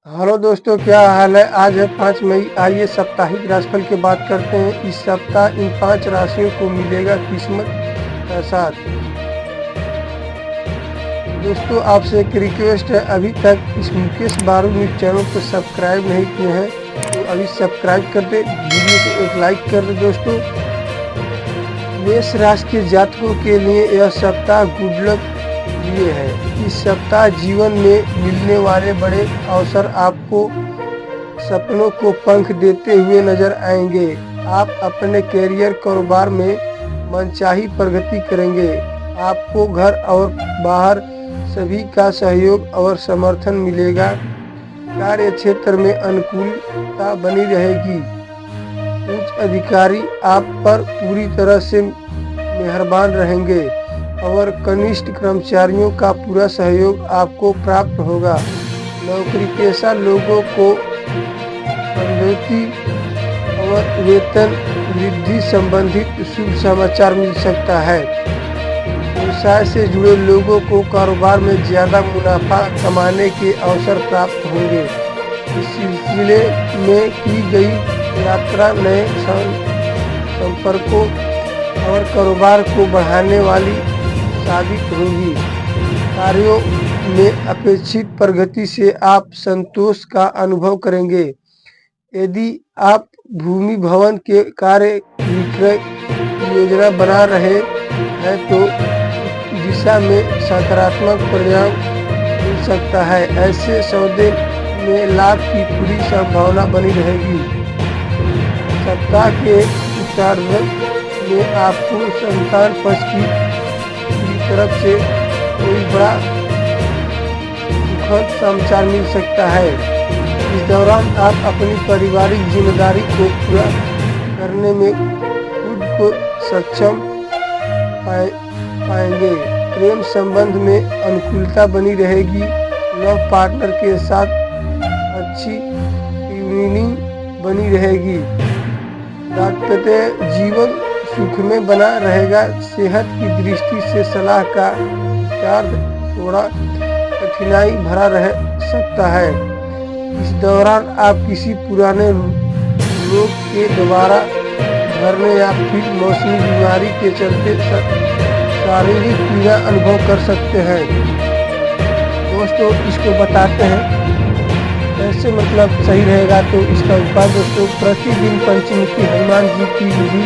Hello दोस्तों, क्या हाल है। आज है 5 मई। आइए साप्ताहिक राशिफल की बात करते हैं। इस सप्ताह इन 5 राशियों को मिलेगा किस्मत का साथ। दोस्तों, आपसे एक रिक्वेस्ट है, अभी तक इस मुकेश बारू न्यूज चैनल को सब्सक्राइब नहीं किए हैं तो अभी सब्सक्राइब कर दे, वीडियो को एक लाइक कर दे। दोस्तों, मेष राशि के जातकों के लिए यह सप्ताह गुड लक लिए है। इस सप्ताह जीवन में मिलने वाले बड़े अवसर आपको सपनों को पंख देते हुए नजर आएंगे। आप अपने कैरियर कारोबार में मनचाही प्रगति करेंगे। आपको घर और बाहर सभी का सहयोग और समर्थन मिलेगा। कार्य क्षेत्र में अनुकूलता बनी रहेगी। उच्च अधिकारी आप पर पूरी तरह से मेहरबान रहेंगे और कनिष्ठ कर्मचारियों का पूरा सहयोग आपको प्राप्त होगा। नौकरी पेशा लोगों को पदोन्नति और वेतन वृद्धि संबंधित शुभ समाचार मिल सकता है। व्यवसाय से जुड़े लोगों को कारोबार में ज्यादा मुनाफा कमाने के अवसर प्राप्त होंगे। इस सिलसिले में की गई यात्रा नए संपर्कों और कारोबार को बढ़ाने वाली साबित होगी। कार्यों में अपेक्षित प्रगति से आप संतोष का अनुभव करेंगे। यदि आप भूमि भवन के कार्य विक्रय की योजना बना रहे हैं तो दिशा में सकारात्मक परिणाम मिल सकता है। ऐसे सौदे में लाभ की पूरी संभावना बनी रहेगी। सप्ताह के उत्तरार्ध में आपको संतान पक्ष की तरफ से कोई बड़ा सुखद समाचार मिल सकता है। इस दौरान आप अपनी पारिवारिक जिम्मेदारी को पूरा करने में खुद को सक्षम पाएंगे। प्रेम संबंध में अनुकूलता बनी रहेगी। लव पार्टनर के साथ अच्छी ट्यूनिंग बनी रहेगी। दाम्पत्य जीवन सुख में बना रहेगा। सेहत की दृष्टि से सलाह का विचार थोड़ा कठिनाई भरा रह सकता है। इस दौरान आप किसी पुराने रोग के दोबारा भरने या फिर मौसमी बीमारी के चलते शारीरिक पीड़ा अनुभव कर सकते हैं। दोस्तों, इसको बताते हैं कैसे सही रहेगा। तो इसका उपाय दोस्तों, प्रतिदिन पंचमुखी हनुमान जी की विधि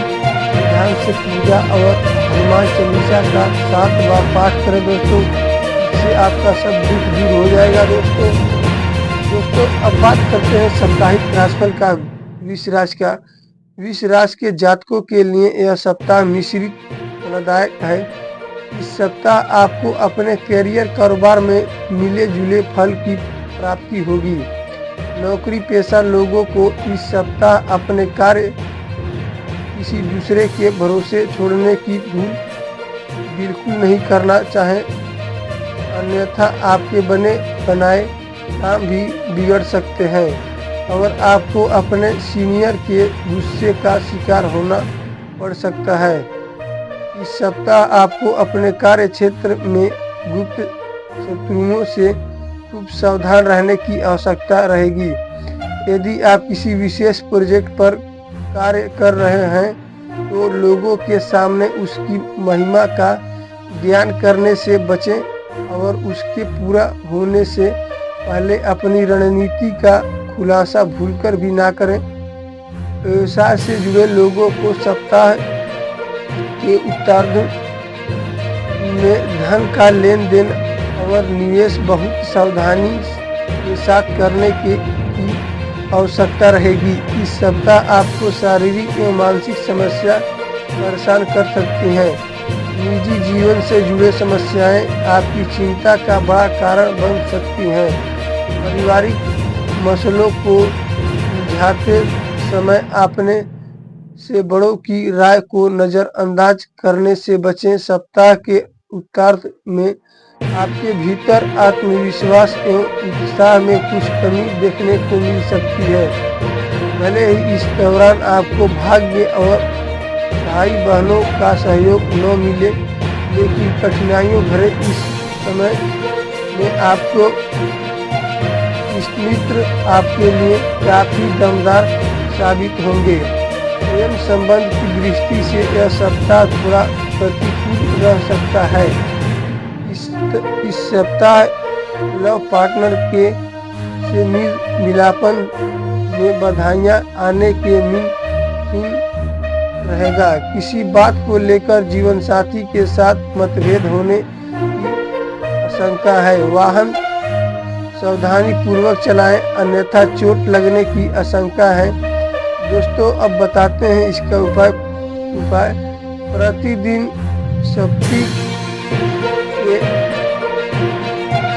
ध्यान से पूजा और हनुमान चालीसा का 7 बार पाठ करें दोस्तों। इससे आपका सब दुख दूर हो जाएगा। दोस्तों, अब बात करते हैं साप्ताहिक राशिफल का वृष राशि का। वृष राशि के जातकों के लिए यह सप्ताह मिश्रित फलदायक है। इस सप्ताह आपको अपने कैरियर कारोबार में मिले जुले फल की प्राप्ति होगी। नौकरी पेशा लोगों को इस सप्ताह अपने कार्य किसी दूसरे के भरोसे छोड़ने की भूल बिल्कुल नहीं करना चाहें, अन्यथा आपके बने बनाए काम भी बिगड़ सकते हैं और आपको अपने सीनियर के गुस्से का शिकार होना पड़ सकता है। इस सप्ताह आपको अपने कार्य क्षेत्र में गुप्त शत्रुओं से खूब सावधान रहने की आवश्यकता रहेगी। यदि आप किसी विशेष प्रोजेक्ट पर कार्य कर रहे हैं तो लोगों के सामने उसकी महिमा का बयान करने से बचें और उसके पूरा होने से पहले अपनी रणनीति का खुलासा भूलकर भी ना करें। व्यवसाय से जुड़े लोगों को सप्ताह के उत्तरार्ध में धन का लेन देन और निवेश बहुत सावधानी के साथ करने की आवश्यकता रहेगी। इस सप्ताह आपको शारीरिक एवं मानसिक समस्या परेशान कर सकती हैं। निजी जीवन से जुड़े समस्याएं आपकी चिंता का बड़ा कारण बन सकती हैं। पारिवारिक मसलों को सुलझाते समय अपने से बड़ों की राय को नज़रअंदाज करने से बचें। सप्ताह के उत्तरार्ध में आपके भीतर आत्मविश्वास एवं उत्साह में कुछ कमी देखने को मिल सकती है। भले ही इस दौरान आपको भाग्य और भाई बहनों का सहयोग न मिले, लेकिन कठिनाइयों भरे इस समय में आपको मित्र आपके लिए काफी दमदार साबित होंगे। प्रेम संबंध की दृष्टि से यह सप्ताह थोड़ा प्रतिकूल रह सकता है। इस सप्ताह लव पार्टनर के से मिलापन में बधाइयाँ आने के मुमकिन रहेगा। किसी बात को लेकर जीवन साथी के साथ मतभेद होने की आशंका है। वाहन सावधानी पूर्वक चलाएं, अन्यथा चोट लगने की आशंका है। दोस्तों, अब बताते हैं इसका उपाय। प्रतिदिन शक्ति के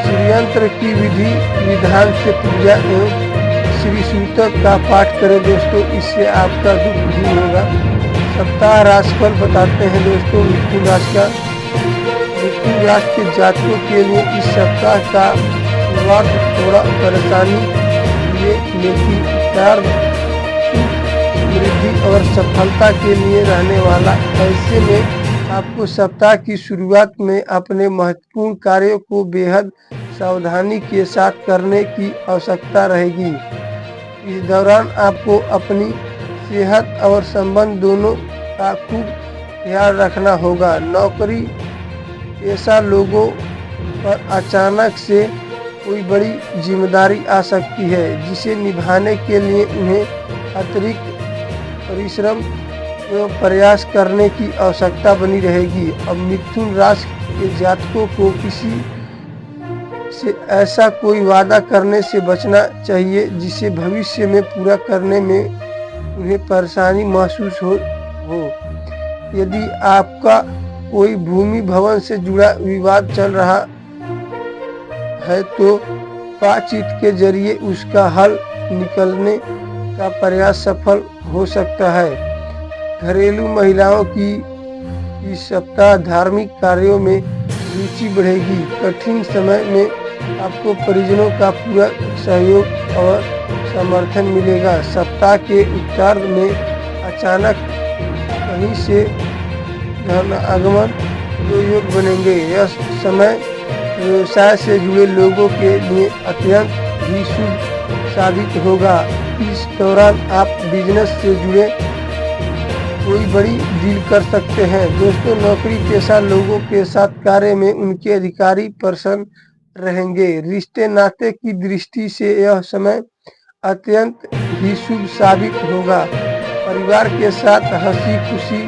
श्रीयंत्र की विधि विधान से पूजा एवं श्री सूतक का पाठ करें दोस्तों, इससे आपका दुख दूर होगा। सप्ताह राशिफल बताते हैं दोस्तों। मिथुन राशि के जातकों के लिए इस सप्ताह का शुरुआत थोड़ा परेशानी लिए, लेकिन कार्य समृद्धि और सफलता के लिए रहने वाला। ऐसे में आपको सप्ताह की शुरुआत में अपने महत्वपूर्ण कार्यों को बेहद सावधानी के साथ करने की आवश्यकता रहेगी। इस दौरान आपको अपनी सेहत और संबंध दोनों का खूब ख्याल रखना होगा। नौकरी पेशा लोगों पर अचानक से कोई बड़ी जिम्मेदारी आ सकती है, जिसे निभाने के लिए उन्हें अतिरिक्त परिश्रम एवं प्रयास करने की आवश्यकता बनी रहेगी। अब मिथुन राशि के जातकों को किसी से ऐसा कोई वादा करने से बचना चाहिए जिसे भविष्य में पूरा करने में उन्हें परेशानी महसूस हो। यदि आपका कोई भूमि भवन से जुड़ा विवाद चल रहा है तो बातचीत के जरिए उसका हल निकलने का प्रयास सफल हो सकता है। घरेलू महिलाओं की इस सप्ताह धार्मिक कार्यों में रुचि बढ़ेगी। कठिन समय में आपको परिजनों का पूरा सहयोग और समर्थन मिलेगा। सप्ताह के उत्तरार्ध में अचानक कहीं से धन आगमन के योग बनेंगे। यह समय व्यवसाय से जुड़े लोगों के लिए अत्यंत ही शुभ साबित होगा। इस दौरान आप बिजनेस से जुड़े कोई बड़ी डील कर सकते हैं। दोस्तों, नौकरी पेशा लोगों के साथ कार्य में उनके अधिकारी प्रसन्न रहेंगे। रिश्ते नाते की दृष्टि से यह समय अत्यंत ही शुभ साबित होगा। परिवार के साथ हंसी खुशी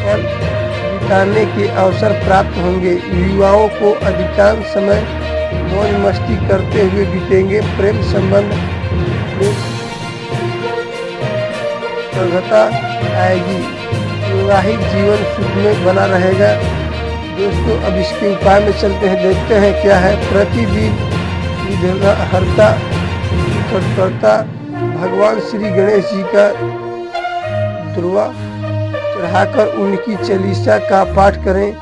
पल बिताने के अवसर प्राप्त होंगे। युवाओं को अधिकांश समय मौज मस्ती करते हुए बीतेंगे। प्रेम संबंध में प्रगति आएगी। वैवाहिक जीवन सुख में बना रहेगा। दोस्तों, अब इसके उपाय में चलते हैं, देखते हैं क्या है। प्रतिदिन विघ्नहर्ता निकटकर्ता भगवान श्री गणेश जी का दुर्वा चढ़ाकर उनकी चालीसा का पाठ करें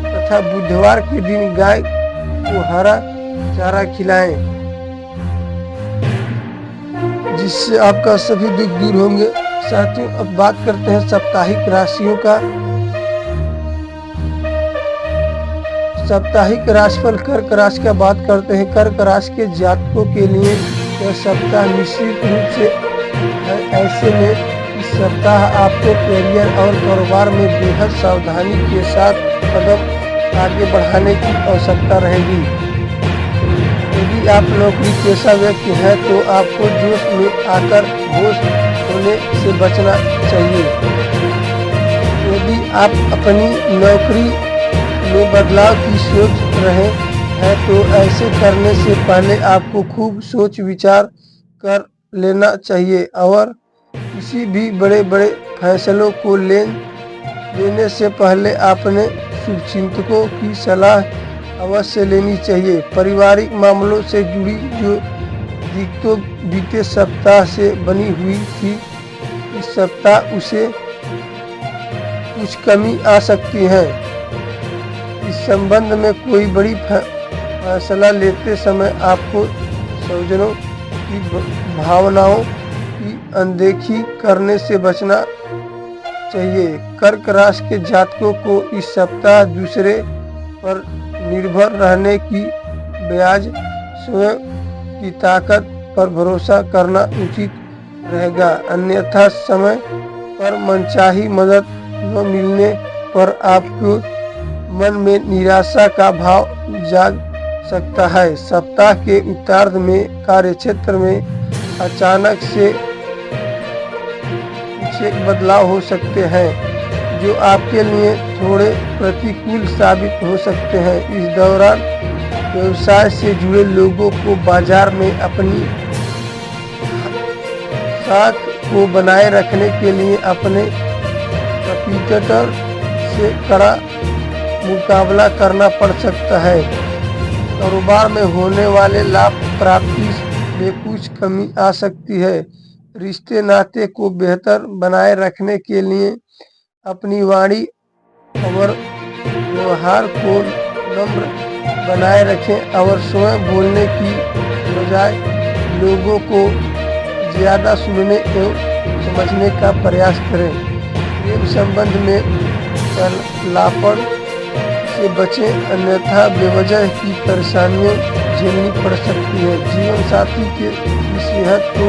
तथा बुधवार के दिन गाय को हरा चारा खिलाएं, जिससे आपका सभी दुख दूर होंगे। साथियों, अब बात करते हैं साप्ताहिक राशियों का। साप्ताहिक राशिफल कर्क राशि का बात करते हैं। कर्क राशि के जातकों के लिए यह सप्ताह निश्चित रूप से है। ऐसे में इस सप्ताह आपको करियर और कारोबार में बेहद सावधानी के साथ कदम आगे बढ़ाने की आवश्यकता रहेगी। यदि आप नौकरी पेशा व्यक्ति हैं तो आपको जोश में आकर होश होने से बचना चाहिए। यदि आप अपनी नौकरी में बदलाव की सोच रहे हैं तो ऐसे करने से पहले आपको खूब सोच विचार कर लेना चाहिए और किसी भी बड़े बड़े फैसलों को लेने से पहले अपने शुभचिंतकों की सलाह अवश्य लेनी चाहिए। पारिवारिक मामलों से जुड़ी जो दिक्कतों बीते सप्ताह से बनी हुई थी, इस सप्ताह उसे कुछ कमी आ सकती है। इस संबंध में कोई बड़ी फैसला लेते समय आपको स्वजनों की भावनाओं की अनदेखी करने से बचना चाहिए। कर्क राशि के जातकों को इस सप्ताह दूसरे पर निर्भर रहने की बजाय स्वयं की ताकत पर भरोसा करना उचित रहेगा, अन्यथा समय पर मनचाही मदद न मिलने पर आपको मन में निराशा का भाव जाग सकता है। सप्ताह के उत्तरार्ध में कार्यक्षेत्र में अचानक से कुछ एक बदलाव हो सकते हैं जो आपके लिए थोड़े प्रतिकूल साबित हो सकते हैं। इस दौरान व्यवसाय से जुड़े लोगों को बाजार में अपनी साख को बनाए रखने के लिए अपने कंपीटिटर से कड़ा मुकाबला करना पड़ सकता है। कारोबार में होने वाले लाभ प्राप्ति में कुछ कमी आ सकती है। रिश्ते नाते को बेहतर बनाए रखने के लिए अपनी वाणी और व्यवहार को नम्र बनाए रखें और स्वयं बोलने की बजाय लोगों को ज़्यादा सुनने एवं समझने का प्रयास करें। प्रेम संबंध में चलापड़ से बचें, अन्यथा बेवजह की परेशानियां झेलनी पड़ सकती है। जीवन साथी की सेहत को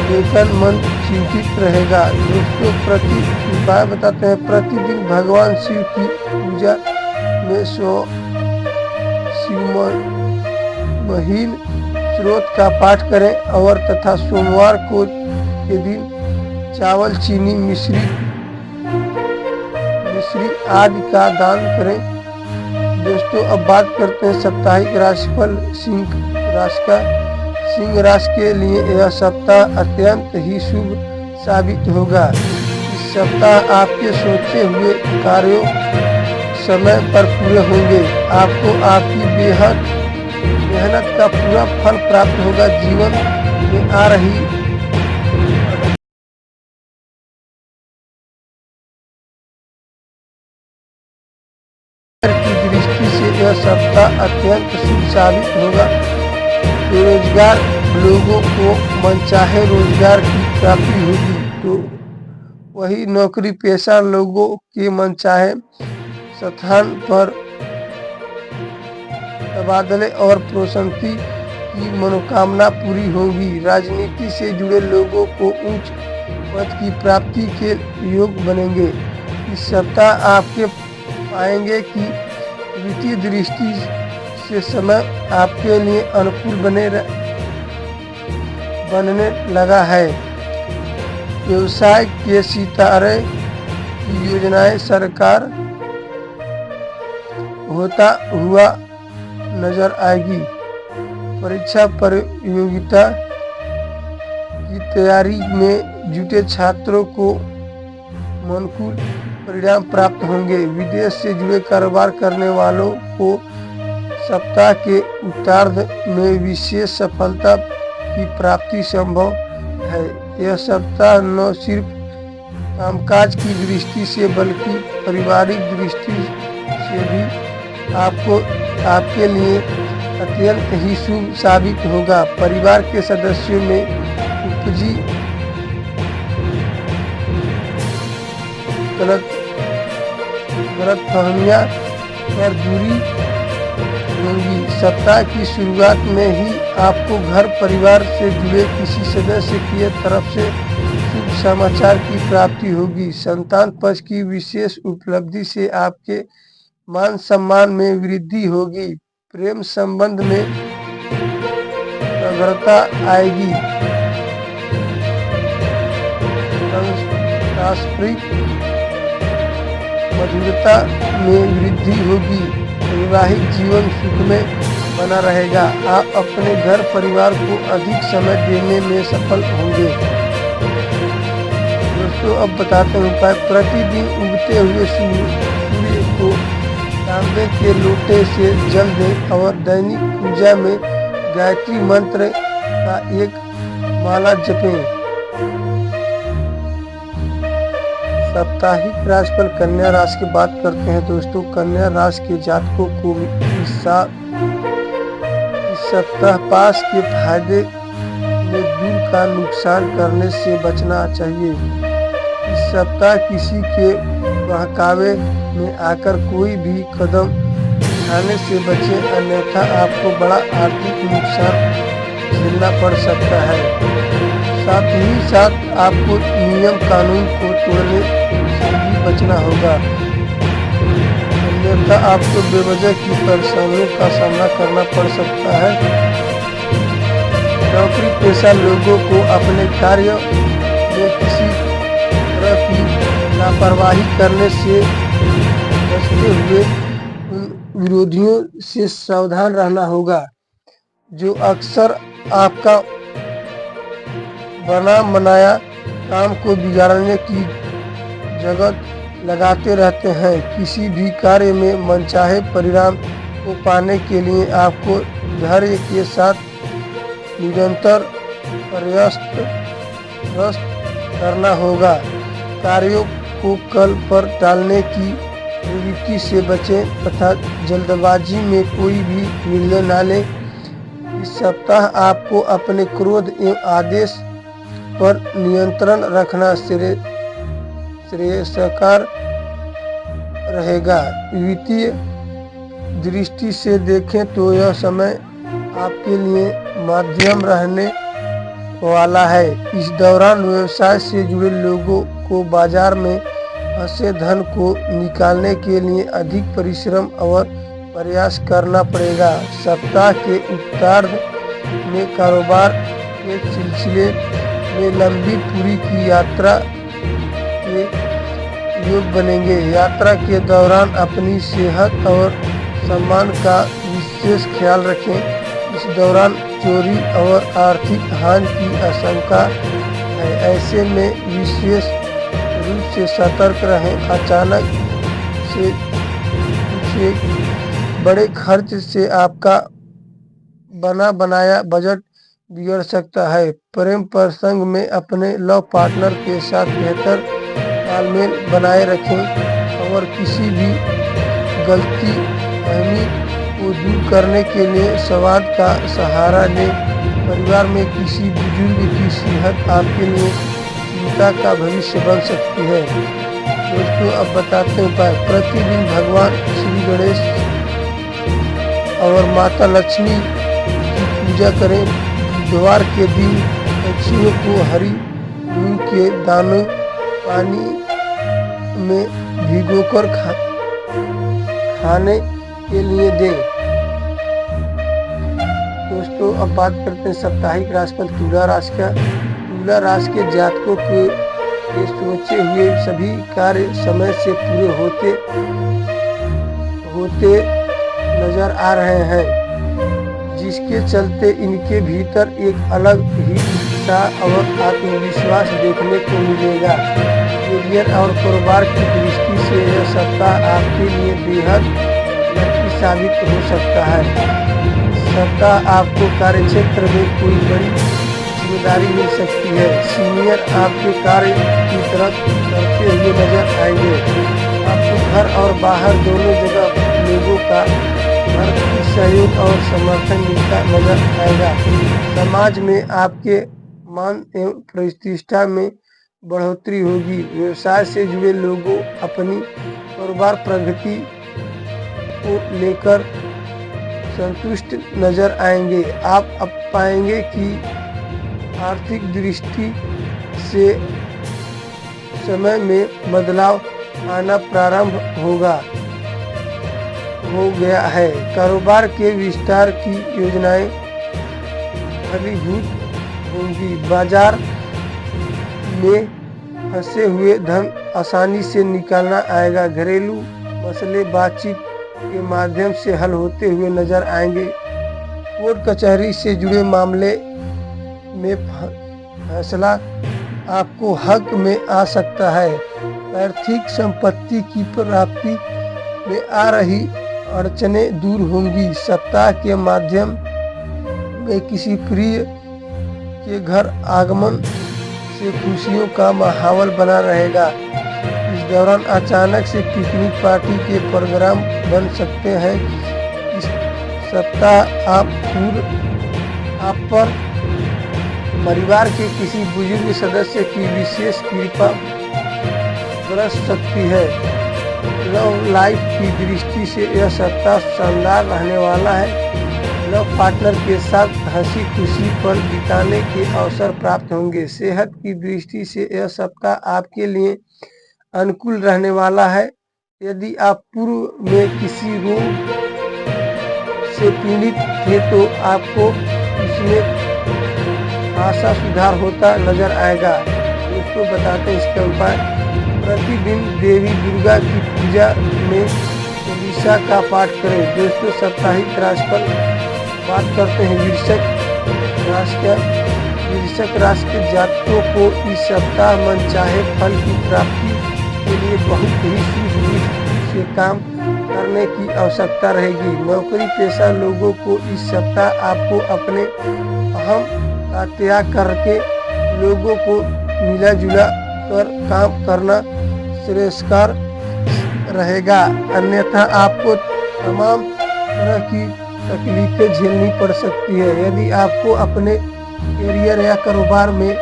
लेकर मन चिंतित रहेगा। दोस्तों, प्रति उपाय बताते हैं। प्रतिदिन भगवान शिव की पूजा में शिवमहिम स्रोत का पाठ करें और तथा सोमवार को के दिन चावल, चीनी, मिश्री आदि का दान करें। दोस्तों, अब बात करते हैं साप्ताहिक राशिफल सिंह राशि का। सिंह राशि के लिए यह सप्ताह अत्यंत ही शुभ साबित होगा। इस सप्ताह आपके सोचे हुए कार्यों समय पर पूरे होंगे। आपको आपकी बेहद मेहनत का पूरा फल प्राप्त होगा। जीवन में आ रही की दृष्टि से यह सप्ताह अत्यंत शुभ साबित होगा। बेरोजगार लोगों को मनचाहे रोजगार की प्राप्ति होगी, तो वही नौकरी पेशा लोगों के मनचाहे स्थान पर तबादले और प्रोन्नति की मनोकामना पूरी होगी। राजनीति से जुड़े लोगों को उच्च पद की प्राप्ति के योग बनेंगे। इस सप्ताह आपके पाएंगे कि वित्तीय दृष्टि से समय आपके लिए अनुकूल बनने लगा है। व्यवसाय के सितारे की योजनाएं साकार होता हुआ नजर आएगी। परीक्षा प्रतियोगिता की तैयारी में जुटे छात्रों को अनुकूल परिणाम प्राप्त होंगे। विदेश से जुड़े कारोबार करने वालों को सप्ताह के उत्तरार्ध में विशेष सफलता की प्राप्ति संभव है। यह सप्ताह न सिर्फ कामकाज की दृष्टि से बल्कि पारिवारिक दृष्टि से भी आपके लिए अत्यंत ही शुभ साबित होगा। परिवार के सदस्यों में उपजी गलतफहमियां पर दूरी होंगी। सप्ताह की शुरुआत में ही आपको घर परिवार से जुड़े किसी सदस्य की तरफ से शुभ समाचार की प्राप्ति होगी। संतान पक्ष की विशेष उपलब्धि से आपके मान सम्मान में वृद्धि होगी। प्रेम संबंध में प्रगाढ़ता आएगी। पारस्परिक मधुरता में वृद्धि होगी। वैवाहिक जीवन सुख में बना रहेगा। आप अपने घर परिवार को अधिक समय देने में सफल होंगे। दोस्तों, अब बताते हैं उपाय। प्रतिदिन उगते हुए सूर्य को तांबे के लोटे से जल दें और दैनिक पूजा में गायत्री मंत्र का एक माला जपें। साप्ताहिक राशिफल कन्या राशि की बात करते हैं। दोस्तों, कन्या राशि के जातकों को इस सप्ताह पास के फायदे में दूर का नुकसान करने से बचना चाहिए। इस सप्ताह किसी के बहकावे में आकर कोई भी कदम उठाने से बचें, अन्यथा आपको बड़ा आर्थिक नुकसान झेलना पड़ सकता है। साथ ही साथ आपको नियम कानून को तोड़ने से भी बचना होगा, अन्यथा आपको बेवजह की परेशानियों का सामना करना पड़ सकता है। नौकरी पेशा लोगों को अपने कार्य में किसी तरह की लापरवाही करने से बचते हुए उन विरोधियों से सावधान रहना होगा जो अक्सर आपका बना बनाया काम को बिगाड़ने की जगत लगाते रहते हैं। किसी भी कार्य में मनचाहे परिणाम को पाने के लिए आपको धैर्य के साथ निरंतर प्रयास करना होगा। कार्यों को कल पर टालने की प्रवृत्ति से बचें तथा जल्दबाजी में कोई भी निर्णय न लें। इस सप्ताह आपको अपने क्रोध एवं आदेश पर नियंत्रण रखना श्रेयस्कर रहेगा। वित्तीय दृष्टि से देखें तो यह समय आपके लिए मध्यम रहने वाला है। इस दौरान व्यवसाय से जुड़े लोगों को बाजार में फंसे धन को निकालने के लिए अधिक परिश्रम और प्रयास करना पड़ेगा। सप्ताह के उत्तरार्ध में कारोबार के सिलसिले में लंबी दूरी की यात्रा के योग बनेंगे। यात्रा के दौरान अपनी सेहत और सम्मान का विशेष ख्याल रखें। इस दौरान चोरी और आर्थिक हानि की आशंका है, ऐसे में विशेष रूप से सतर्क रहें। अचानक से कुछ बड़े खर्च से आपका बना बनाया बजट बिगड़ सकता है। प्रेम प्रसंग में अपने लव पार्टनर के साथ बेहतर तालमेल बनाए रखें और किसी भी गलती फहमी को दूर करने के लिए संवाद का सहारा लें। परिवार में किसी बुजुर्ग की सेहत आपके लिए चिंता का भविष्य बन सकती है। दोस्तों, अब बताते हैं उपाय। प्रतिदिन भगवान श्री गणेश और माता लक्ष्मी की पूजा करें। बुधवार के दिन पक्षियों को हरी मूंग के दानों पानी में भिगोकर खाने के लिए दें। दोस्तों, अब बात करते हैं साप्ताहिक राशिफल तुला राशि का। तुला राशि के जातकों के सोचे हुए सभी कार्य समय से पूरे होते नजर आ रहे हैं, जिसके चलते इनके भीतर एक अलग ही उत्साह और आत्मविश्वास देखने को मिलेगा। करियर और कारोबार की दृष्टि से यह सप्ताह आपके लिए बेहद लकी साबित हो सकता है। सप्ताह आपको कार्यक्षेत्र में कोई बड़ी जिम्मेदारी मिल सकती है। सीनियर आपके कार्य की तरफ करते हुए नजर आएंगे। आपको घर और बाहर दोनों जगह लोगों का भरपूर सहयोग और समर्थन मिलता नजर आएगा। समाज में आपके मान एवं प्रतिष्ठा में बढ़ोतरी होगी। व्यवसाय से जुड़े लोगों अपनी कारोबार प्रगति को लेकर संतुष्ट नजर आएंगे। आप अब पाएंगे कि आर्थिक दृष्टि से समय में बदलाव आना प्रारंभ हो गया है। कारोबार के विस्तार की योजनाएं फलीभूत होंगी। बाजार में फंसे हुए धन आसानी से निकालना आएगा। घरेलू मसले बातचीत के माध्यम से हल होते हुए नजर आएंगे। कोर्ट कचहरी से जुड़े मामले में फैसला आपको हक में आ सकता है। आर्थिक संपत्ति की प्राप्ति में आ रही अड़चनें दूर होंगी। सप्ताह के माध्यम में किसी प्रिय के घर आगमन से खुशियों का माहौल बना रहेगा। इस दौरान अचानक से पिकनिक पार्टी के प्रोग्राम बन सकते हैं। इस सप्ताह आप पर परिवार के किसी बुजुर्ग सदस्य की विशेष कृपा बरस सकती है। लव लाइफ की दृष्टि से यह सप्ताह शानदार रहने वाला है। लव पार्टनर के साथ हंसी खुशी पल बिताने के अवसर प्राप्त होंगे। सेहत की दृष्टि से यह सप्ताह आपके लिए अनुकूल रहने वाला है। यदि आप पूर्व में किसी रोग से पीड़ित थे तो आपको इसमें खासा सुधार होता नजर आएगा। दोस्तों बताते हैं इसका उपाय। प्रतिदिन देवी दुर्गा की पूजा में चालीसा का पाठ करें। दोस्तों साप्ताहिक राशिफल बात करते हैं वृश्चिक राशि के जातकों को इस सप्ताह मनचाहे फल की प्राप्ति के लिए बहुत ही सूझबूझ से काम करने की आवश्यकता रहेगी। नौकरी पेशा लोगों को इस सप्ताह आपको अपने अहम का त्याग करके लोगों को मिला जुला कर काम करना श्रेयस्कर रहेगा, अन्यथा आपको तमाम तरह की तकलीफें झेलनी पड़ सकती है। यदि आपको अपने करियर या कारोबार में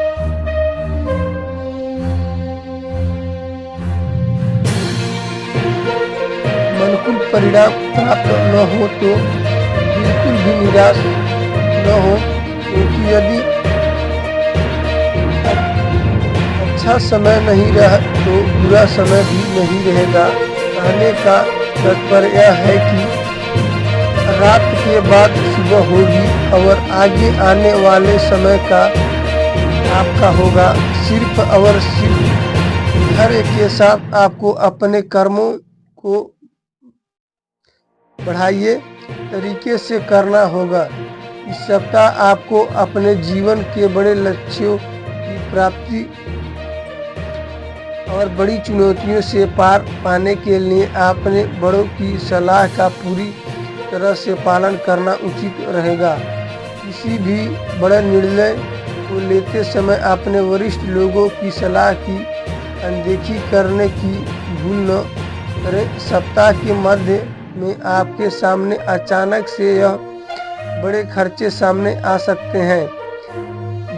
अनुकूल परिणाम प्राप्त न हो तो बिल्कुल भी निराश न हो, क्योंकि यदि अच्छा समय नहीं रहा तो बुरा समय भी नहीं रहेगा। कहने का तात्पर्य यह है कि रात के बाद सुबह होगी और आगे आने वाले समय का आपका होगा। सिर्फ और सिर्फ धैर्य के साथ आपको अपने कर्मों को बढ़ाइए तरीके से करना होगा। इस सप्ताह आपको अपने जीवन के बड़े लक्ष्यों की प्राप्ति और बड़ी चुनौतियों से पार पाने के लिए अपने बड़ों की सलाह का पूरी तरह से पालन करना उचित रहेगा। किसी भी बड़े निर्णय को लेते समय अपने वरिष्ठ लोगों की सलाह की अनदेखी करने की भूल न करें। सप्ताह के मध्य में आपके सामने अचानक से यह बड़े खर्चे सामने आ सकते हैं,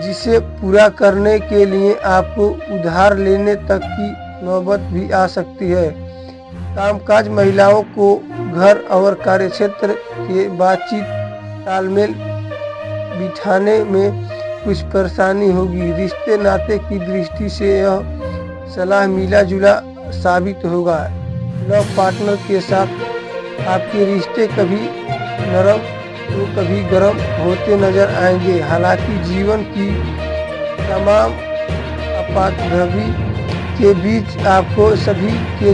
जिसे पूरा करने के लिए आपको उधार लेने तक की नौबत भी आ सकती है। कामकाज महिलाओं को घर और कार्यक्षेत्र के बातचीत तालमेल बिठाने में कुछ परेशानी होगी। रिश्ते नाते की दृष्टि से यह सलाह मिला जुला साबित होगा। लव पार्टनर के साथ आपके रिश्ते कभी नरम तो कभी गर्म होते नजर आएंगे। हालांकि जीवन की तमाम अपाधवी के बीच आपको सभी के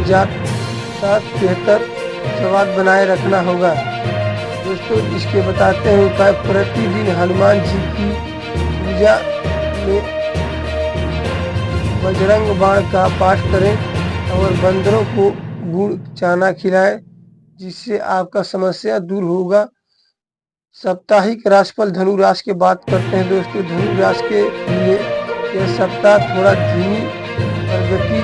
साथ बेहतर संवाद बनाए रखना होगा। दोस्तों इसके बताते हैं उपाय। प्रतिदिन हनुमान जी की पूजा में बजरंग बाण का पाठ करें और बंदरों को गुड़ चाना खिलाएं, जिससे आपका समस्या दूर होगा। साप्ताहिक राशिफल धनु राशि की बात करते हैं। दोस्तों धनु राशि के लिए यह सप्ताह थोड़ा धीमी प्रगति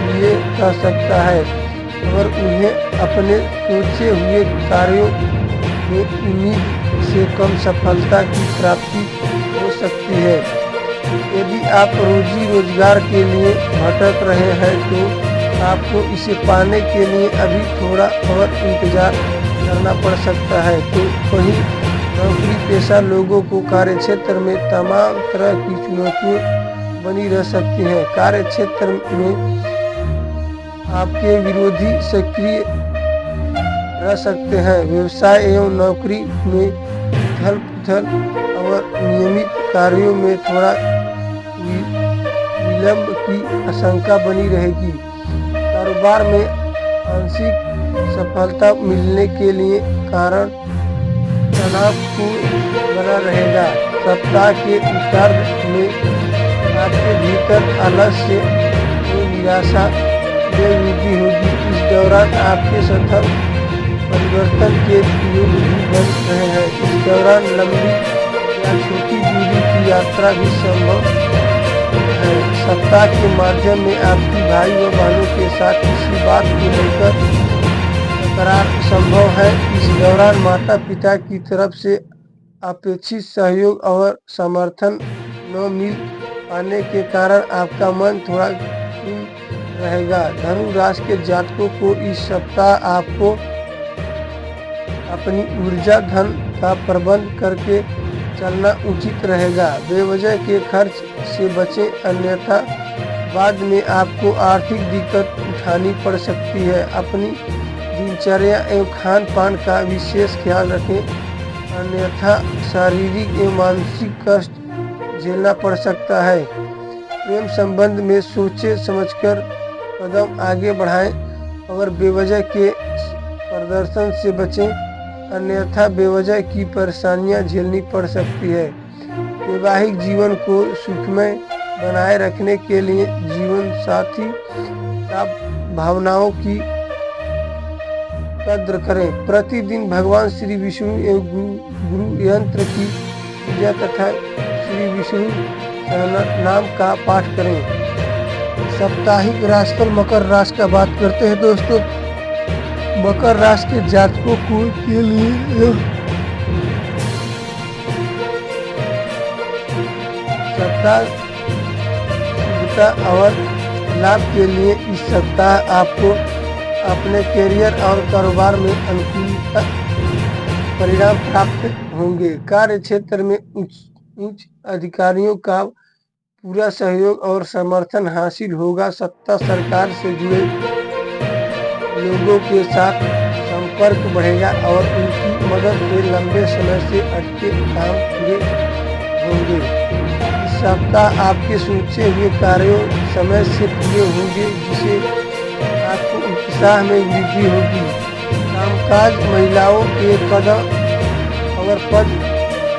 लिए कह सकता है और उन्हें अपने सोचे हुए कार्यों में उम्मीद से कम सफलता की प्राप्ति हो सकती है। यदि आप रोजी रोजगार के लिए भटक रहे हैं तो आपको इसे पाने के लिए अभी थोड़ा और इंतजार करना पड़ सकता है। तो वहीं नौकरी पेशा लोगों को कार्यक्षेत्र में तमाम तरह की चुनौतियां बनी रह सकती हैं। कार्यक्षेत्र में आपके विरोधी सक्रिय रह सकते हैं। व्यवसाय एवं नौकरी में उथल पुथल और नियमित कार्यों में थोड़ा विलंब की आशंका बनी रहेगी। कारोबार में आंशिक सफलता मिलने के लिए कारण तनावपूर्ण बना रहेगा। सप्ताह के उत्तरार्ध में आपके भीतर आलस्य और निराशा में वृद्धि होगी। इस दौरान आपके सतत परिवर्तन के योग भी बन रहे हैं। इस दौरान लंबी या छोटी दूरी की यात्रा भी संभव है। सप्ताह के माध्यम में आपकी भाई व बहनों के साथ किसी बात को लेकर तकरार संभव है। इस दौरान माता पिता की तरफ से अपेक्षित सहयोग और समर्थन न मिल पाने के कारण आपका मन थोड़ा रहेगा। धनु राशि के जातकों को इस सप्ताह आपको अपनी ऊर्जा धन का प्रबंध करके चलना उचित रहेगा। बेवजह के खर्च से बचें, अन्यथा बाद में आपको आर्थिक दिक्कत उठानी पड़ सकती है। अपनी दिनचर्या एवं खान पान का विशेष ख्याल रखें, अन्यथा शारीरिक एवं मानसिक कष्ट झेलना पड़ सकता है। प्रेम संबंध में सोचे समझकर कदम आगे बढ़ाएं और बेवजह के प्रदर्शन से बचें, अन्यथा बेवजह की परेशानियां झेलनी पड़ सकती है। वैवाहिक जीवन को सुखमय बनाए रखने के लिए जीवन साथी का भावनाओं की कद्र करें। प्रतिदिन भगवान श्री विष्णु एवं गुरु यंत्र की पूजा तथा श्री विष्णु नाम का पाठ करें। साप्ताहिक राशिफल मकर राशि का बात करते हैं दोस्तों। मकर राशि के जातकों को के लिए सप्ताह और लाभ के लिए इस सप्ताह आपको अपने करियर और कारोबार में अनुकूल परिणाम प्राप्त होंगे। कार्य क्षेत्र में उच्च अधिकारियों का पूरा सहयोग और समर्थन हासिल होगा। सत्ता सरकार से जुड़े लोगों के साथ संपर्क बढ़ेगा और उनकी मदद से लंबे समय से अटके काम पूरे होंगे। इस सप्ताह आपके सोचे हुए कार्यों समय से पूरे होंगे, जिसे आपको उत्साह में वृद्धि होगी। कामकाज महिलाओं के पद और पद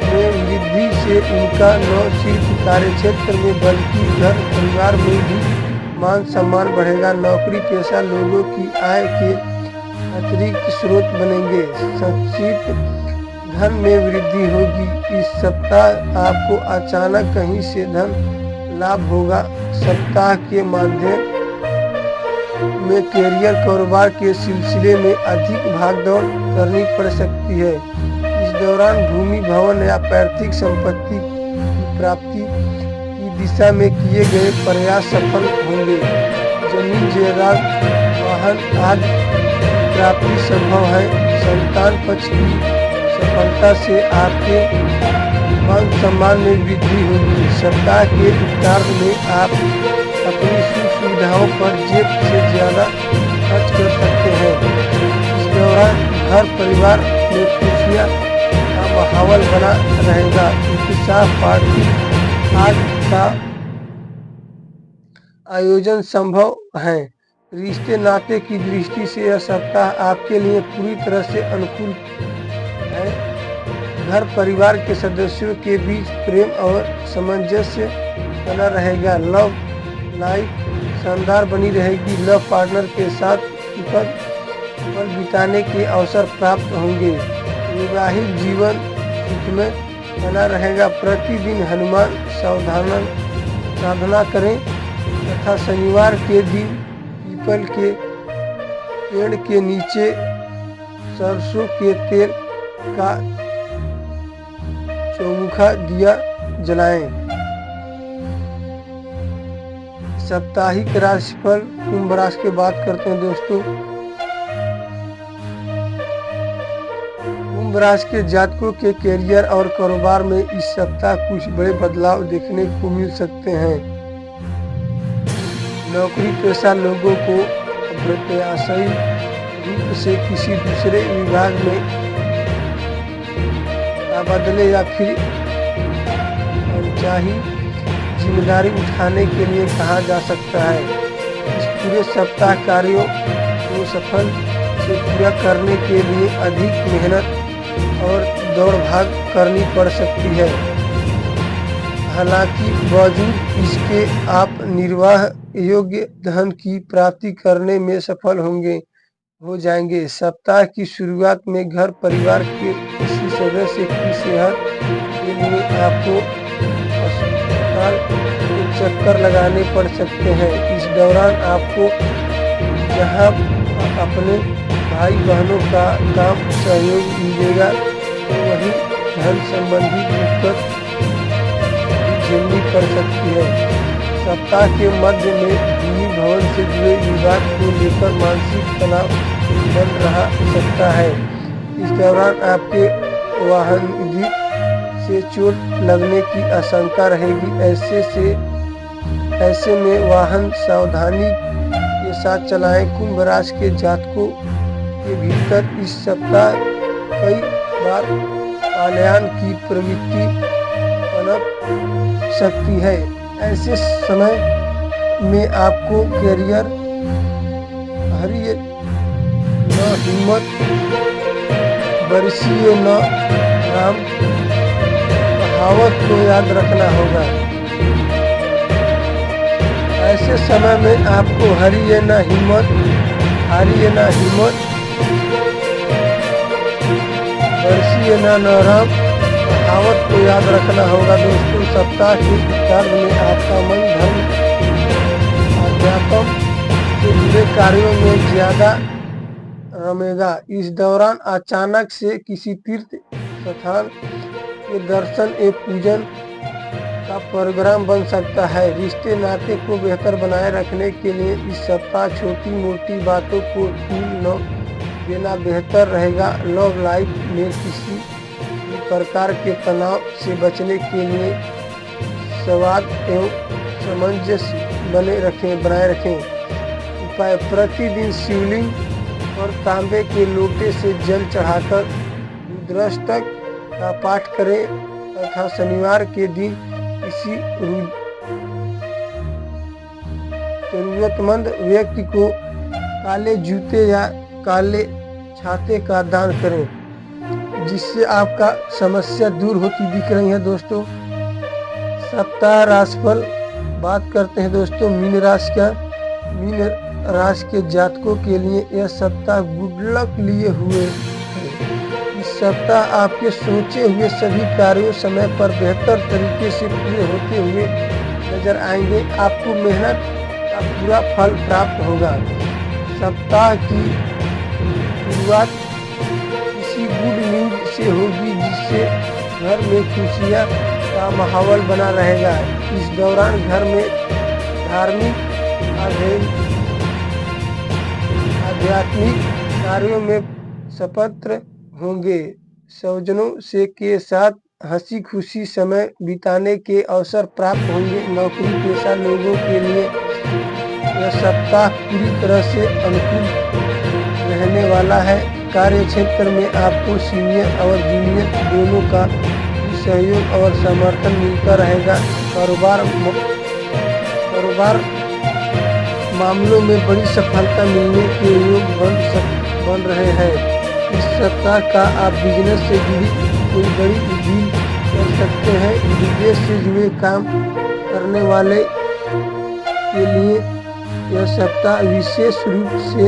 में वृद्धि से उनका न सिर्फ कार्य क्षेत्र में बल्कि घर परिवार में भी मान सम्मान बढ़ेगा। नौकरी पेशा लोगों की आय के अतिरिक्त स्रोत बनेंगे। संचित धन में वृद्धि होगी। इस सप्ताह आपको अचानक कहीं से धन लाभ होगा। सप्ताह के माध्यम में करियर कारोबार के सिलसिले में अधिक भागदौड़ करनी पड़ सकती है। इस दौरान भूमि भवन या पैतृक संपत्ति की प्राप्ति की दिशा में किए गए प्रयास सफल होंगे। जमीन जायदाद वाहन आदि प्राप्ति संभव है। संतान पक्ष की सफलता से आपके मान सम्मान में वृद्धि होगी। सप्ताह के उत्तरार्ध में आप अपनी सुख सुविधाओं पर जेब से ज्यादा खर्च कर सकते हैं। इस दौरान घर परिवार में खुशियाँ का माहौल बना रहेगा। उत्साह पार्टी आदि का आयोजन संभव है। रिश्ते नाते की दृष्टि से यह सप्ताह आपके लिए पूरी तरह से अनुकूल है। घर परिवार के सदस्यों के बीच प्रेम और सामंजस्य बना रहेगा। लव लाइफ शानदार बनी रहेगी। लव पार्टनर के साथ सुखद पल बिताने के अवसर प्राप्त होंगे। वैवाहिक जीवन सुखमय बना रहेगा। प्रतिदिन हनुमान साधना करें तथा शनिवार के दिन पीपल के पेड़ के नीचे सरसों के तेल का चौमुखा दिया जलाएं। साप्ताहिक राशिफल कुंभ राशि की बात करते हैं दोस्तों। कुंभ राशि के जातकों के करियर और कारोबार में इस सप्ताह कुछ बड़े बदलाव देखने को मिल सकते हैं। नौकरी पेशा लोगों को प्रत्याशी रूप से किसी दूसरे विभाग में बदले या फिर अनचाही जिम्मेदारी उठाने के लिए कहा जा सकता है। इस पूरे सप्ताह कार्यों को सफल से पूरा करने के लिए अधिक मेहनत और दौड़ भाग करनी पड़ सकती है। हालांकि बावजूद इसके आप निर्वाह योग्य धन की प्राप्ति करने में सफल हो जाएंगे। सप्ताह की शुरुआत में घर परिवार के किसी सदस्य की सेहत के लिए आपको अस्पताल के चक्कर लगाने पड़ सकते हैं। इस दौरान आपको जहां अपने भाई बहनों का काम सहयोग मिलेगा तो वहीं धन संबंधी दिक्कत झेलनी पड़ सकती है। सप्ताह के मध्य में भूमि भवन से जुड़े विवाद को लेकर मानसिक तनाव बन रहा सकता है। इस दौरान आपके वाहन से चोट लगने की आशंका रहेगी। ऐसे में वाहन सावधानी के साथ चलाएं। कुंभ राशि के जातकों के भीतर इस सप्ताह कई बार पलायन की प्रवृत्ति पनप सकती है। ऐसे समय में आपको करियर हरिय न हिम्मत बरसिए न राम कहावत को याद रखना होगा। ऐसे समय में आपको हारिए न हिम्मत बरसिए न राम कहावत को याद रखना होगा। दोस्तों, सप्ताह के उत्तरार्ध में आपका मन धर्म अध्यात्म से जुड़े कार्यों में ज्यादा रमेगा। इस दौरान अचानक से किसी तीर्थ स्थान के दर्शन एवं पूजन का प्रोग्राम बन सकता है। रिश्ते नाते को बेहतर बनाए रखने के लिए इस सप्ताह छोटी मोटी बातों को तूल न देना बेहतर रहेगा। लव लाइफ में किसी भी प्रकार के तनाव से बचने के लिए संवाद एवं सामंजस्य बनाए रखें। उपाय: प्रतिदिन शिवलिंग और तांबे के लोटे से जल चढ़ाकर रुद्राष्टक का पाठ करें तथा शनिवार के दिन किसी जरूरतमंद व्यक्ति को काले जूते या काले छाते का दान करें, जिससे आपका समस्या दूर होती दिख रही है। दोस्तों, सप्ताह राशिफल बात करते हैं। दोस्तों, मीन राशि के जातकों के लिए यह सप्ताह गुड लक लिए हुए है। इस सप्ताह आपके सोचे हुए सभी कार्यों समय पर बेहतर तरीके से पूरे होते हुए नजर आएंगे। आपको मेहनत का पूरा फल प्राप्त होगा। सप्ताह की शुरुआत किसी गुड न्यूज से होगी, जिससे घर में खुशियाँ का माहौल बना रहेगा। इस दौरान घर में धार्मिक आध्यात्मिक कार्यों में सपत्र होंगे। स्वजनों से के साथ हंसी खुशी समय बिताने के अवसर प्राप्त होंगे। नौकरी पेशा लोगों के लिए यह सप्ताह पूरी तरह से अनुकूल रहने वाला है। कार्य क्षेत्र में आपको सीनियर और जूनियर दोनों का सहयोग और समर्थन मिलता रहेगा। कारोबार मामलों में बड़ी सफलता मिलने के योग बन रहे हैं। इस सप्ताह का आप बिजनेस से जुड़ी कोई बड़ी डील कर सकते हैं। विदेश से जुड़े काम करने वाले के लिए यह सप्ताह विशेष रूप से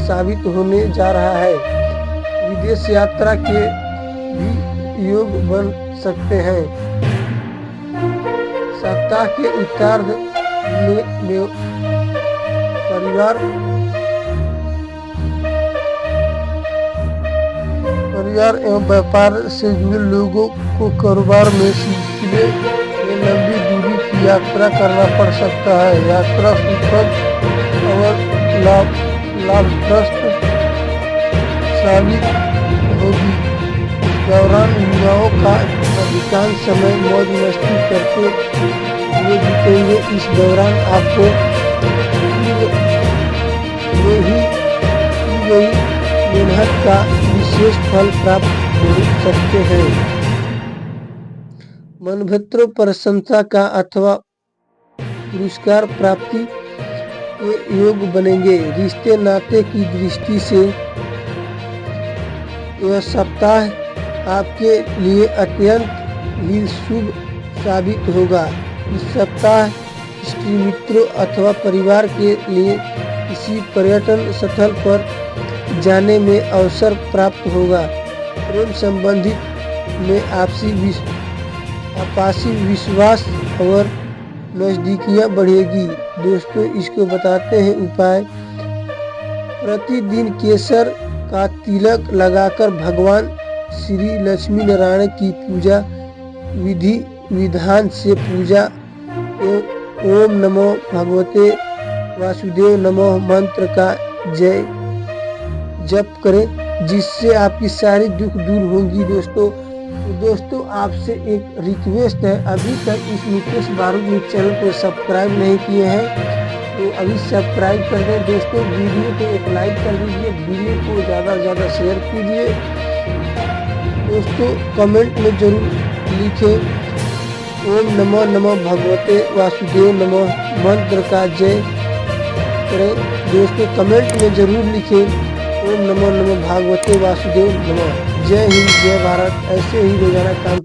साबित होने जा रहा है। विदेश यात्रा के भी योग बन सकते हैं। सप्ताह के उत्तरार्ध में परिवार एवं व्यापार से जुड़े लोगों को कारोबार में सिलसिले में लंबी दूरी की यात्रा करना पड़ सकता है। यात्रा सुखद और लाभप्रद साबित होगी। इस दौरान युवाओं का अधिकांश समय मौज मस्ती करते हुए बीतेंगे। इस दौरान आपको मेहनत का विशेष फल प्राप्त हो सकते हैं। मनभेत्रों प्रशंसा का अथवा पुरस्कार प्राप्ति के योग बनेंगे। रिश्ते नाते की दृष्टि से यह सप्ताह आपके लिए अत्यंत ही शुभ साबित होगा। इस सप्ताह स्त्री मित्रों अथवा परिवार के लिए किसी पर्यटन स्थल पर जाने में अवसर प्राप्त होगा। प्रेम संबंधित में आपसी विश्वास और नजदीकियां बढ़ेगी। दोस्तों, इसको बताते हैं उपाय। प्रतिदिन केसर का तिलक लगाकर भगवान श्री लक्ष्मी नारायण की पूजा विधि विधान से पूजा ओम नमो भगवते वासुदेव नमो मंत्र का जप करें। जिससे आपकी सारी दुख दूर होंगी दोस्तों। तो दोस्तों आपसे एक रिक्वेस्ट है, अभी तक इस मुकेश बारूद चैनल को सब्सक्राइब नहीं किए हैं तो अभी सब्सक्राइब कर दें दोस्तों। वीडियो को एक लाइक कर दीजिए, वीडियो को ज़्यादा से ज़्यादा शेयर कीजिए दोस्तों। कमेंट में जरूर लिखें ओम नमो नमो भगवते वासुदेव नमः मंत्र का जय करें दोस्तों। कमेंट में जरूर लिखें ओम नमो नमो भगवते वासुदेव नमः। जय हिंद जय भारत। ऐसे ही रोजाना काम